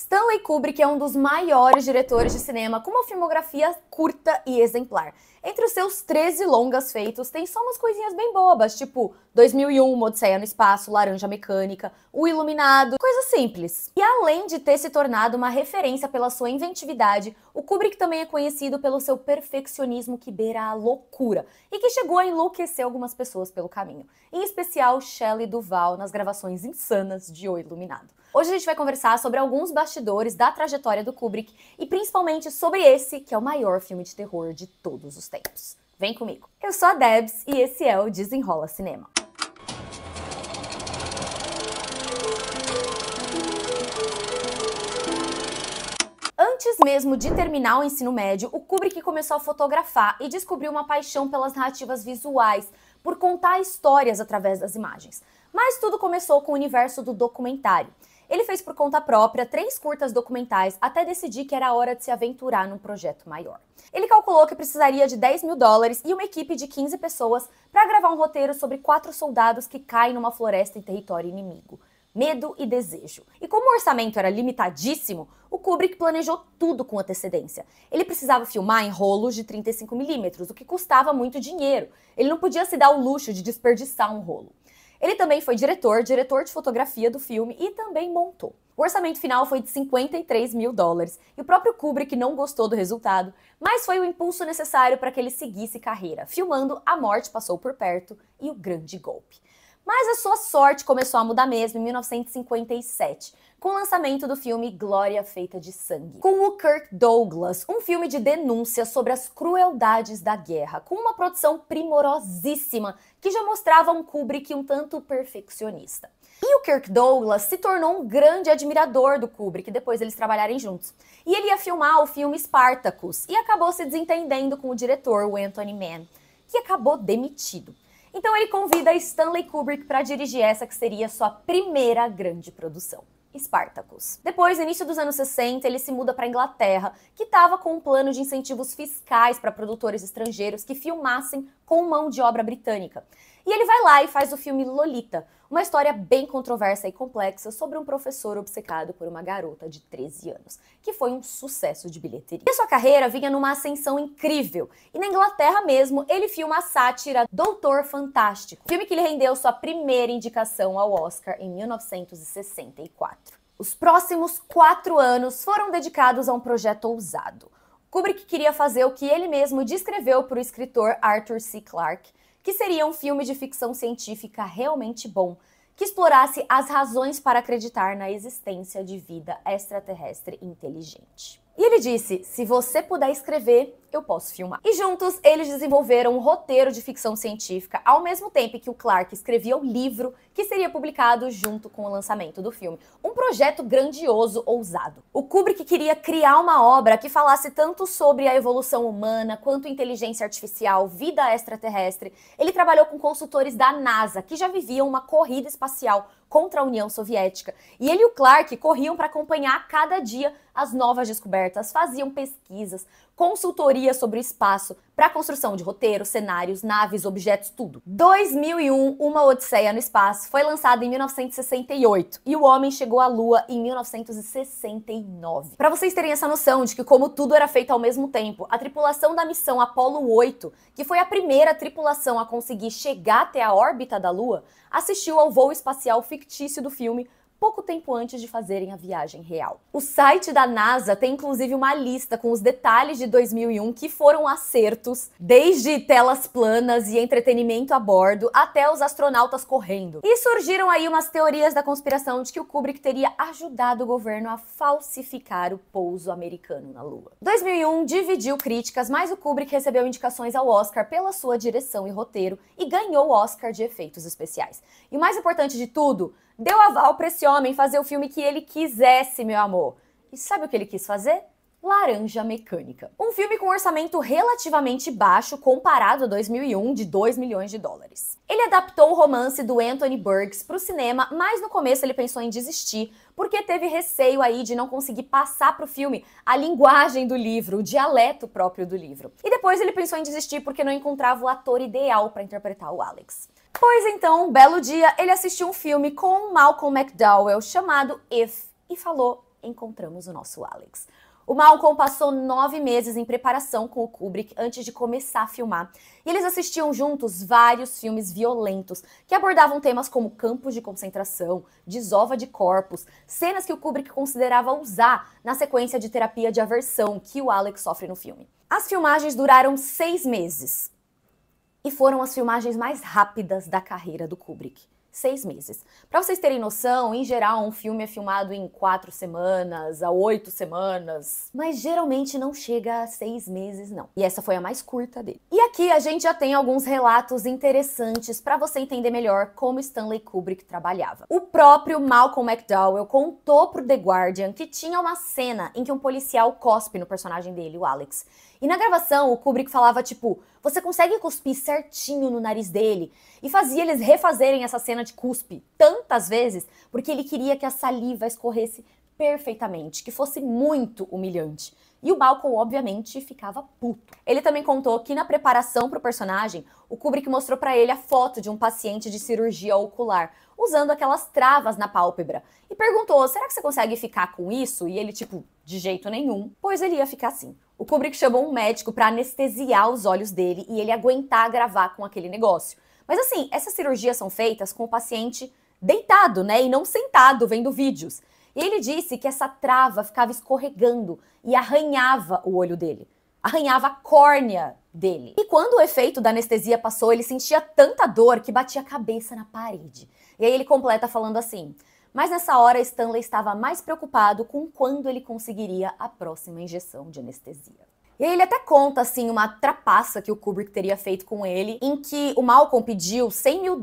Stanley Kubrick é um dos maiores diretores de cinema com uma filmografia curta e exemplar. Entre os seus 13 longas feitos, tem só umas coisinhas bem bobas, tipo 2001, Uma Odisseia no Espaço, Laranja Mecânica, O Iluminado, coisas simples. E além de ter se tornado uma referência pela sua inventividade, o Kubrick também é conhecido pelo seu perfeccionismo que beira a loucura e que chegou a enlouquecer algumas pessoas pelo caminho, em especial Shelley Duvall nas gravações insanas de O Iluminado. Hoje a gente vai conversar sobre alguns bastidores da trajetória do Kubrick e principalmente sobre esse, que é o maior filme de terror de todos os tempos. Vem comigo! Eu sou a Debs e esse é o Desenrola Cinema. Antes mesmo de terminar o ensino médio, o Kubrick começou a fotografar e descobriu uma paixão pelas narrativas visuais, por contar histórias através das imagens. Mas tudo começou com o universo do documentário. Ele fez por conta própria 3 curtas documentais até decidir que era hora de se aventurar num projeto maior. Ele calculou que precisaria de $10 mil e uma equipe de 15 pessoas para gravar um roteiro sobre 4 soldados que caem numa floresta em território inimigo. Medo e desejo. E como o orçamento era limitadíssimo, o Kubrick planejou tudo com antecedência. Ele precisava filmar em rolos de 35mm, o que custava muito dinheiro. Ele não podia se dar o luxo de desperdiçar um rolo. Ele também foi diretor de fotografia do filme e também montou. O orçamento final foi de $53 mil e o próprio Kubrick não gostou do resultado, mas foi o impulso necessário para que ele seguisse carreira, filmando A Morte Passou por Perto e O Grande Golpe. Mas a sua sorte começou a mudar mesmo em 1957, com o lançamento do filme Glória Feita de Sangue, com o Kirk Douglas, um filme de denúncia sobre as crueldades da guerra, com uma produção primorosíssima que já mostrava um Kubrick um tanto perfeccionista. E o Kirk Douglas se tornou um grande admirador do Kubrick depois deles trabalharem juntos. E ele ia filmar o filme Spartacus e acabou se desentendendo com o diretor, o Anthony Mann, que acabou demitido. Então ele convida Stanley Kubrick para dirigir essa que seria sua primeira grande produção, Spartacus. Depois, no início dos anos 60, ele se muda para a Inglaterra, que estava com um plano de incentivos fiscais para produtores estrangeiros que filmassem com mão de obra britânica. E ele vai lá e faz o filme Lolita, uma história bem controversa e complexa sobre um professor obcecado por uma garota de 13 anos, que foi um sucesso de bilheteria. E a sua carreira vinha numa ascensão incrível, e na Inglaterra mesmo ele filma a sátira Doutor Fantástico, filme que lhe rendeu sua primeira indicação ao Oscar em 1964. Os próximos 4 anos foram dedicados a um projeto ousado. Kubrick queria fazer o que ele mesmo descreveu para o escritor Arthur C. Clarke, que seria um filme de ficção científica realmente bom, que explorasse as razões para acreditar na existência de vida extraterrestre inteligente. E ele disse, se você puder escrever, eu posso filmar. E juntos, eles desenvolveram um roteiro de ficção científica, ao mesmo tempo que o Clarke escrevia o livro que seria publicado junto com o lançamento do filme. Um projeto grandioso, ousado. O Kubrick queria criar uma obra que falasse tanto sobre a evolução humana, quanto inteligência artificial, vida extraterrestre. Ele trabalhou com consultores da NASA, que já viviam uma corrida espacial contra a União Soviética. E ele e o Clarke corriam para acompanhar a cada dia as novas descobertas, faziam pesquisas, consultoria sobre o espaço, para a construção de roteiros, cenários, naves, objetos, tudo. 2001, Uma Odisseia no Espaço, foi lançado em 1968 e o homem chegou à Lua em 1969. Para vocês terem essa noção de que como tudo era feito ao mesmo tempo, a tripulação da missão Apollo 8, que foi a primeira tripulação a conseguir chegar até a órbita da Lua, assistiu ao voo espacial fictício do filme pouco tempo antes de fazerem a viagem real. O site da NASA tem inclusive uma lista com os detalhes de 2001 que foram acertos, desde telas planas e entretenimento a bordo, até os astronautas correndo. E surgiram aí umas teorias da conspiração de que o Kubrick teria ajudado o governo a falsificar o pouso americano na Lua. 2001 dividiu críticas, mas o Kubrick recebeu indicações ao Oscar pela sua direção e roteiro e ganhou o Oscar de efeitos especiais. E o mais importante de tudo, deu aval para esse homem fazer o filme que ele quisesse, meu amor. E sabe o que ele quis fazer? Laranja Mecânica. Um filme com orçamento relativamente baixo comparado a 2001, de $2 milhões. Ele adaptou o romance do Anthony Burgess para o cinema, mas no começo ele pensou em desistir, porque teve receio aí de não conseguir passar para o filme a linguagem do livro, o dialeto próprio do livro. E depois ele pensou em desistir porque não encontrava o ator ideal para interpretar o Alex. Pois então, um belo dia, ele assistiu um filme com Malcolm McDowell chamado If e falou: encontramos o nosso Alex. O Malcolm passou 9 meses em preparação com o Kubrick antes de começar a filmar. E eles assistiam juntos vários filmes violentos que abordavam temas como campos de concentração, desova de corpos, cenas que o Kubrick considerava usar na sequência de terapia de aversão que o Alex sofre no filme. As filmagens duraram 6 meses e foram as filmagens mais rápidas da carreira do Kubrick. 6 meses. Pra vocês terem noção, em geral, um filme é filmado em 4 semanas, a 8 semanas, mas geralmente não chega a 6 meses, não. E essa foi a mais curta dele. E aqui a gente já tem alguns relatos interessantes pra você entender melhor como Stanley Kubrick trabalhava. O próprio Malcolm McDowell contou pro The Guardian que tinha uma cena em que um policial cospe no personagem dele, o Alex. E na gravação, o Kubrick falava, tipo, você consegue cuspir certinho no nariz dele? E fazia eles refazerem essa cena de cuspe tantas vezes, porque ele queria que a saliva escorresse perfeitamente, que fosse muito humilhante. E o Malcolm, obviamente, ficava puto. Ele também contou que na preparação pro personagem, o Kubrick mostrou pra ele a foto de um paciente de cirurgia ocular, usando aquelas travas na pálpebra. E perguntou, será que você consegue ficar com isso? E ele, tipo, de jeito nenhum, pois ele ia ficar assim. O Kubrick chamou um médico pra anestesiar os olhos dele e ele aguentar gravar com aquele negócio. Mas assim, essas cirurgias são feitas com o paciente deitado, né, e não sentado, vendo vídeos. E ele disse que essa trava ficava escorregando e arranhava o olho dele. Arranhava a córnea dele. E quando o efeito da anestesia passou, ele sentia tanta dor que batia a cabeça na parede. E aí ele completa falando assim, mas nessa hora Stanley estava mais preocupado com quando ele conseguiria a próxima injeção de anestesia. E aí ele até conta, assim, uma trapaça que o Kubrick teria feito com ele, em que o Malcolm pediu $100 mil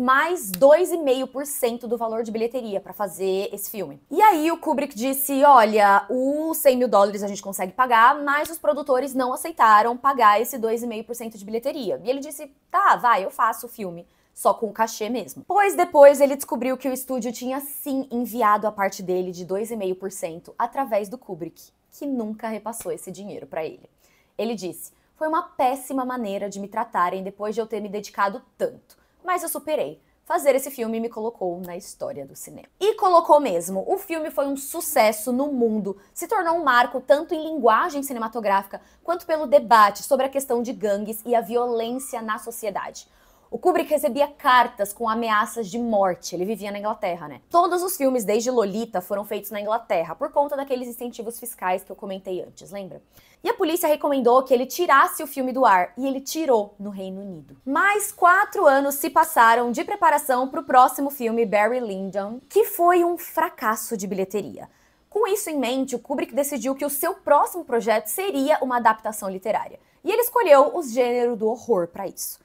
mais 2,5% do valor de bilheteria para fazer esse filme. E aí o Kubrick disse, olha, os $100 mil a gente consegue pagar, mas os produtores não aceitaram pagar esse 2,5% de bilheteria. E ele disse, tá, vai, eu faço o filme. Só com o cachê mesmo. Pois depois ele descobriu que o estúdio tinha sim enviado a parte dele de 2,5% através do Kubrick, que nunca repassou esse dinheiro para ele. Ele disse, foi uma péssima maneira de me tratarem depois de eu ter me dedicado tanto, mas eu superei. Fazer esse filme me colocou na história do cinema. E colocou mesmo. O filme foi um sucesso no mundo, se tornou um marco tanto em linguagem cinematográfica quanto pelo debate sobre a questão de gangues e a violência na sociedade. O Kubrick recebia cartas com ameaças de morte, ele vivia na Inglaterra, né? Todos os filmes desde Lolita foram feitos na Inglaterra, por conta daqueles incentivos fiscais que eu comentei antes, lembra? E a polícia recomendou que ele tirasse o filme do ar, e ele tirou no Reino Unido. Mais 4 anos se passaram de preparação para o próximo filme, Barry Lyndon, que foi um fracasso de bilheteria. Com isso em mente, o Kubrick decidiu que o seu próximo projeto seria uma adaptação literária. E ele escolheu o gênero do horror para isso.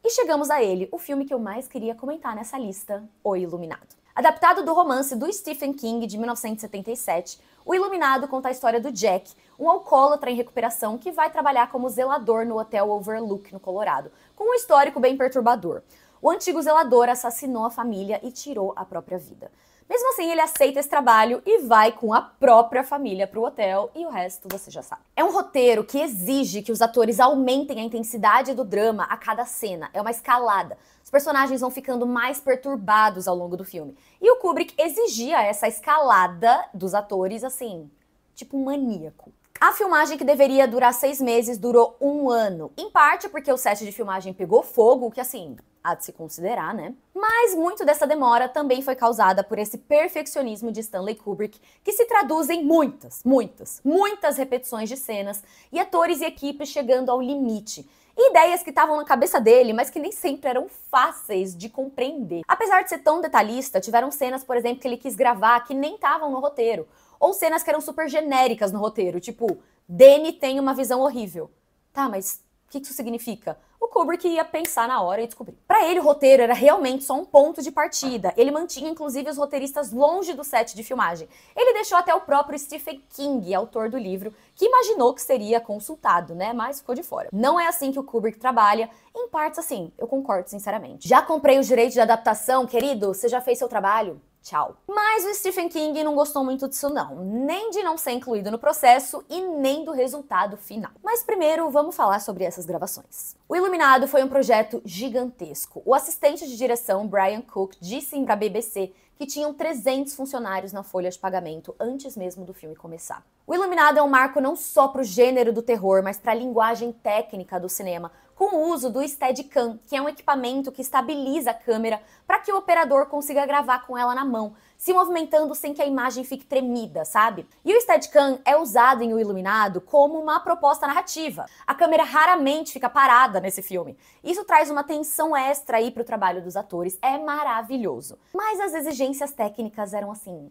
E chegamos a ele, o filme que eu mais queria comentar nessa lista, O Iluminado. Adaptado do romance do Stephen King de 1977, O Iluminado conta a história do Jack, um alcoólatra em recuperação que vai trabalhar como zelador no Hotel Overlook, no Colorado, com um histórico bem perturbador. O antigo zelador assassinou a família e tirou a própria vida. Mesmo assim, ele aceita esse trabalho e vai com a própria família pro hotel, e o resto você já sabe. É um roteiro que exige que os atores aumentem a intensidade do drama a cada cena, é uma escalada. Os personagens vão ficando mais perturbados ao longo do filme. E o Kubrick exigia essa escalada dos atores, assim, tipo um maníaco. A filmagem, que deveria durar 6 meses, durou 1 ano. Em parte porque o set de filmagem pegou fogo, que assim, há de se considerar, né? Mas muito dessa demora também foi causada por esse perfeccionismo de Stanley Kubrick, que se traduz em muitas repetições de cenas e atores e equipes chegando ao limite. E ideias que estavam na cabeça dele, mas que nem sempre eram fáceis de compreender. Apesar de ser tão detalhista, tiveram cenas, por exemplo, que ele quis gravar que nem estavam no roteiro. Ou cenas que eram super genéricas no roteiro, tipo, Danny tem uma visão horrível. Tá, mas o que isso significa? O Kubrick ia pensar na hora e descobrir. Pra ele, o roteiro era realmente só um ponto de partida. Ele mantinha, inclusive, os roteiristas longe do set de filmagem. Ele deixou até o próprio Stephen King, autor do livro, que imaginou que seria consultado, né? Mas ficou de fora. Não é assim que o Kubrick trabalha. Em partes, assim, eu concordo sinceramente. Já comprei os direitos de adaptação, querido? Você já fez seu trabalho? Tchau. Mas o Stephen King não gostou muito disso não, nem de não ser incluído no processo e nem do resultado final. Mas primeiro vamos falar sobre essas gravações. O Iluminado foi um projeto gigantesco. O assistente de direção, Brian Cook, disse pra BBC que tinham 300 funcionários na folha de pagamento antes mesmo do filme começar. O Iluminado é um marco não só para o gênero do terror, mas para a linguagem técnica do cinema, com o uso do Steadicam, que é um equipamento que estabiliza a câmera para que o operador consiga gravar com ela na mão, se movimentando sem que a imagem fique tremida, sabe? E o Steadicam é usado em O Iluminado como uma proposta narrativa. A câmera raramente fica parada nesse filme. Isso traz uma tensão extra aí pro trabalho dos atores, é maravilhoso. Mas as exigências técnicas eram assim,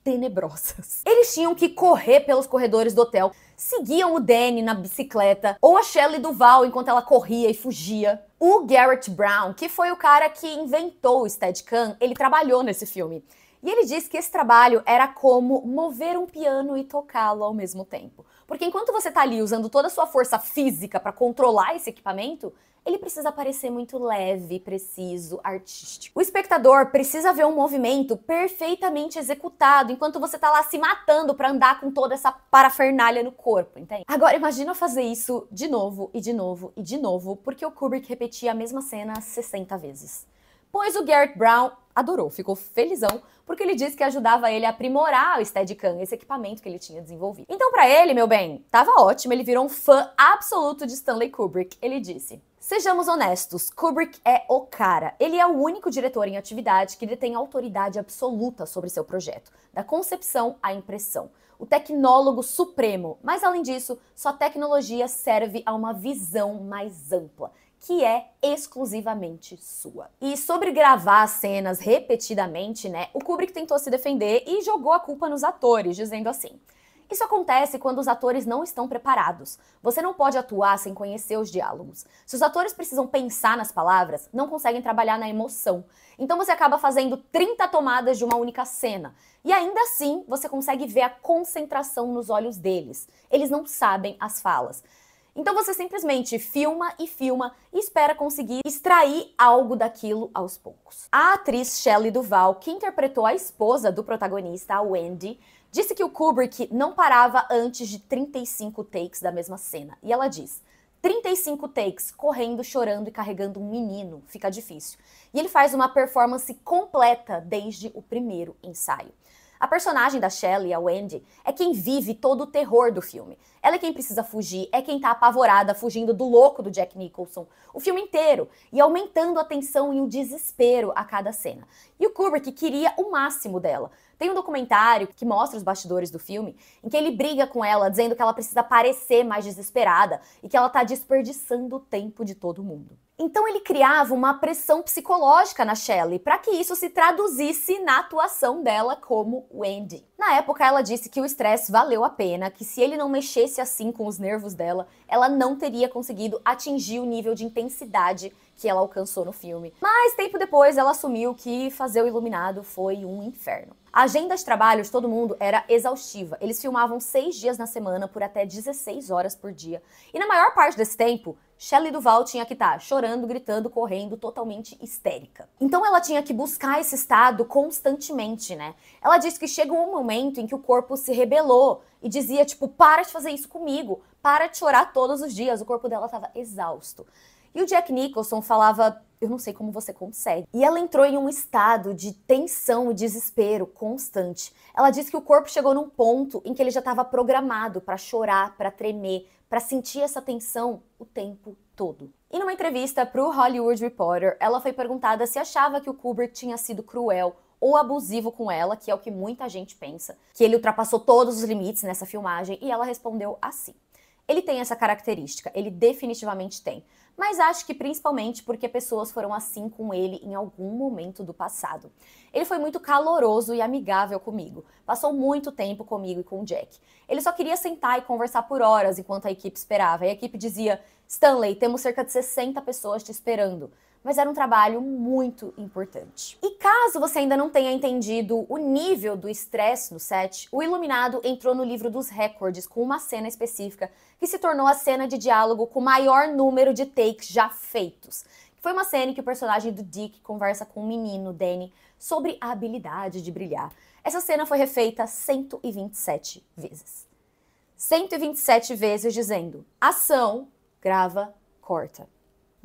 tenebrosas. Eles tinham que correr pelos corredores do hotel, seguiam o Danny na bicicleta, ou a Shelley Duvall enquanto ela corria e fugia. O Garrett Brown, que foi o cara que inventou o Steadicam, ele trabalhou nesse filme. E ele disse que esse trabalho era como mover um piano e tocá-lo ao mesmo tempo. Porque enquanto você tá ali usando toda a sua força física para controlar esse equipamento, ele precisa parecer muito leve, preciso, artístico. O espectador precisa ver um movimento perfeitamente executado enquanto você tá lá se matando para andar com toda essa parafernália no corpo, entende? Agora imagina fazer isso de novo e de novo e de novo, porque o Kubrick repetia a mesma cena 60 vezes. Pois o Garrett Brown adorou, ficou felizão, porque ele disse que ajudava ele a aprimorar o Steadicam, esse equipamento que ele tinha desenvolvido. Então pra ele, meu bem, tava ótimo, ele virou um fã absoluto de Stanley Kubrick. Ele disse: "Sejamos honestos, Kubrick é o cara. Ele é o único diretor em atividade que detém autoridade absoluta sobre seu projeto, da concepção à impressão. O tecnólogo supremo, mas além disso, sua tecnologia serve a uma visão mais ampla, que é exclusivamente sua." E sobre gravar cenas repetidamente, né, o Kubrick tentou se defender e jogou a culpa nos atores, dizendo assim: "Isso acontece quando os atores não estão preparados. Você não pode atuar sem conhecer os diálogos. Se os atores precisam pensar nas palavras, não conseguem trabalhar na emoção. Então você acaba fazendo 30 tomadas de uma única cena. E ainda assim, você consegue ver a concentração nos olhos deles. Eles não sabem as falas. Então você simplesmente filma e espera conseguir extrair algo daquilo aos poucos." A atriz Shelley Duvall, que interpretou a esposa do protagonista, a Wendy, disse que o Kubrick não parava antes de 35 takes da mesma cena. E ela diz: 35 takes, correndo, chorando e carregando um menino, fica difícil. E ele faz uma performance completa desde o primeiro ensaio. A personagem da Shelley, a Wendy, é quem vive todo o terror do filme. Ela é quem precisa fugir, é quem tá apavorada, fugindo do louco do Jack Nicholson o filme inteiro, e aumentando a tensão e o desespero a cada cena. E o Kubrick queria o máximo dela. Tem um documentário que mostra os bastidores do filme, em que ele briga com ela, dizendo que ela precisa parecer mais desesperada e que ela tá desperdiçando o tempo de todo mundo. Então ele criava uma pressão psicológica na Shelley para que isso se traduzisse na atuação dela como Wendy. Na época ela disse que o estresse valeu a pena, que se ele não mexesse assim com os nervos dela, ela não teria conseguido atingir o nível de intensidade que ela alcançou no filme. Mas tempo depois ela assumiu que fazer o Iluminado foi um inferno. A agenda de trabalho de todo mundo era exaustiva. Eles filmavam 6 dias na semana por até 16 horas por dia. E na maior parte desse tempo, Shelley Duvall tinha que estar chorando, gritando, correndo, totalmente histérica. Então ela tinha que buscar esse estado constantemente, né? Ela disse que chegou um momento em que o corpo se rebelou e dizia, tipo, para de fazer isso comigo, para de chorar todos os dias. O corpo dela estava exausto. E o Jack Nicholson falava: "Eu não sei como você consegue." E ela entrou em um estado de tensão e desespero constante. Ela disse que o corpo chegou num ponto em que ele já estava programado para chorar, para tremer, para sentir essa tensão o tempo todo. E numa entrevista para o Hollywood Reporter, ela foi perguntada se achava que o Kubrick tinha sido cruel ou abusivo com ela, que é o que muita gente pensa, que ele ultrapassou todos os limites nessa filmagem, e ela respondeu assim: "Ele tem essa característica, ele definitivamente tem. Mas acho que principalmente porque pessoas foram assim com ele em algum momento do passado. Ele foi muito caloroso e amigável comigo. Passou muito tempo comigo e com o Jack. Ele só queria sentar e conversar por horas enquanto a equipe esperava. E a equipe dizia: Stanley, temos cerca de 60 pessoas te esperando. Mas era um trabalho muito importante." E caso você ainda não tenha entendido o nível do estresse no set, o Iluminado entrou no livro dos recordes com uma cena específica que se tornou a cena de diálogo com o maior número de takes já feitos. Foi uma cena em que o personagem do Dick conversa com o menino, Danny, sobre a habilidade de brilhar. Essa cena foi refeita 127 vezes. 127 vezes dizendo: ação, grava, corta.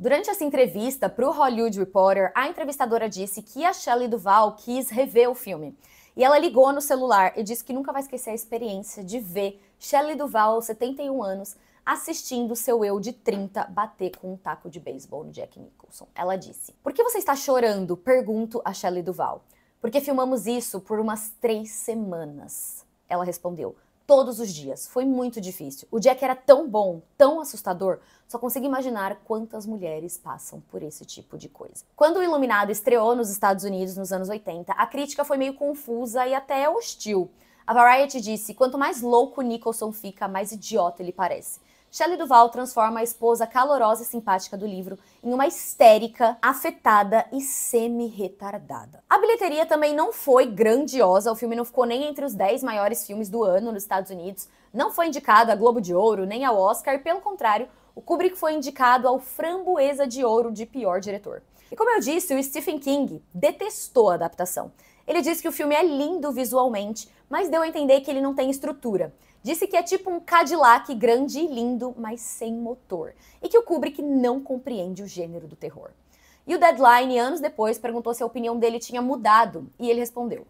Durante essa entrevista para o Hollywood Reporter, a entrevistadora disse que a Shelley Duvall quis rever o filme. E ela ligou no celular e disse que nunca vai esquecer a experiência de ver Shelley Duvall, 71 anos, assistindo seu eu de 30 bater com um taco de beisebol no Jack Nicholson. Ela disse: "Por que você está chorando?", pergunto a Shelley Duvall. "Porque filmamos isso por umas 3 semanas. Ela respondeu: "Todos os dias. Foi muito difícil. O Jack era tão bom, tão assustador, só consigo imaginar quantas mulheres passam por esse tipo de coisa." Quando o Iluminado estreou nos Estados Unidos nos anos 80, a crítica foi meio confusa e até hostil. A Variety disse: "Quanto mais louco Nicholson fica, mais idiota ele parece." Shelley Duvall transforma a esposa calorosa e simpática do livro em uma histérica, afetada e semi-retardada. A bilheteria também não foi grandiosa, o filme não ficou nem entre os 10 maiores filmes do ano nos Estados Unidos, não foi indicado a Globo de Ouro nem ao Oscar, pelo contrário, o Kubrick foi indicado ao Framboesa de Ouro de pior diretor. E como eu disse, o Stephen King detestou a adaptação. Ele disse que o filme é lindo visualmente, mas deu a entender que ele não tem estrutura. Disse que é tipo um Cadillac grande e lindo, mas sem motor. E que o Kubrick não compreende o gênero do terror. E o Deadline, anos depois, perguntou se a opinião dele tinha mudado. E ele respondeu: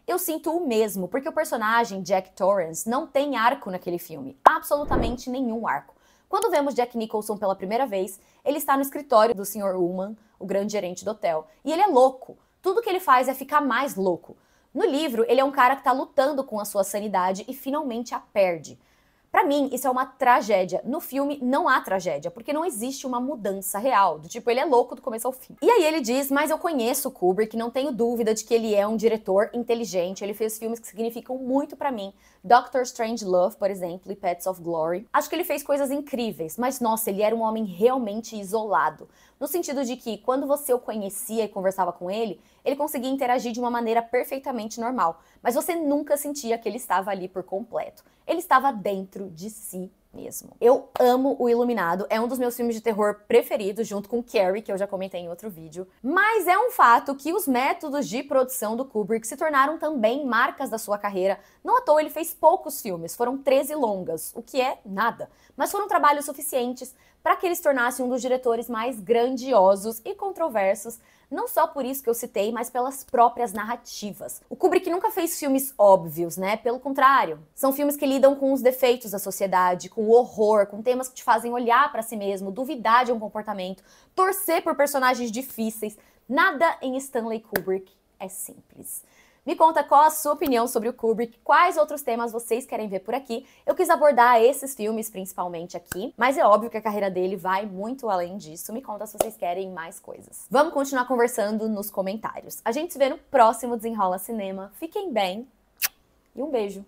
"Eu sinto o mesmo, porque o personagem Jack Torrance não tem arco naquele filme. Absolutamente nenhum arco. Quando vemos Jack Nicholson pela primeira vez, ele está no escritório do Sr. Ullman, o grande gerente do hotel. E ele é louco. Tudo que ele faz é ficar mais louco. No livro, ele é um cara que tá lutando com a sua sanidade e finalmente a perde. Pra mim, isso é uma tragédia. No filme, não há tragédia, porque não existe uma mudança real. Do tipo, ele é louco do começo ao fim." E aí ele diz: "Mas eu conheço o Kubrick, não tenho dúvida de que ele é um diretor inteligente. Ele fez filmes que significam muito pra mim. Doctor Strangelove, por exemplo, e Pets of Glory. Acho que ele fez coisas incríveis, mas nossa, ele era um homem realmente isolado. No sentido de que, quando você o conhecia e conversava com ele conseguia interagir de uma maneira perfeitamente normal. Mas você nunca sentia que ele estava ali por completo. Ele estava dentro de si mesmo." Eu amo O Iluminado, é um dos meus filmes de terror preferidos, junto com Carrie, que eu já comentei em outro vídeo. Mas é um fato que os métodos de produção do Kubrick se tornaram também marcas da sua carreira. Não à toa ele fez poucos filmes, foram 13 longas, o que é nada. Mas foram trabalhos suficientes para que ele se tornasse um dos diretores mais grandiosos e controversos, não só por isso que eu citei, mas pelas próprias narrativas. O Kubrick nunca fez filmes óbvios, né? Pelo contrário, são filmes que lidam com os defeitos da sociedade, com o horror, com temas que te fazem olhar para si mesmo, duvidar de um comportamento, torcer por personagens difíceis. Nada em Stanley Kubrick é simples. Me conta qual a sua opinião sobre o Kubrick, quais outros temas vocês querem ver por aqui. Eu quis abordar esses filmes principalmente aqui, mas é óbvio que a carreira dele vai muito além disso. Me conta se vocês querem mais coisas. Vamos continuar conversando nos comentários. A gente se vê no próximo Desenrola Cinema. Fiquem bem e um beijo!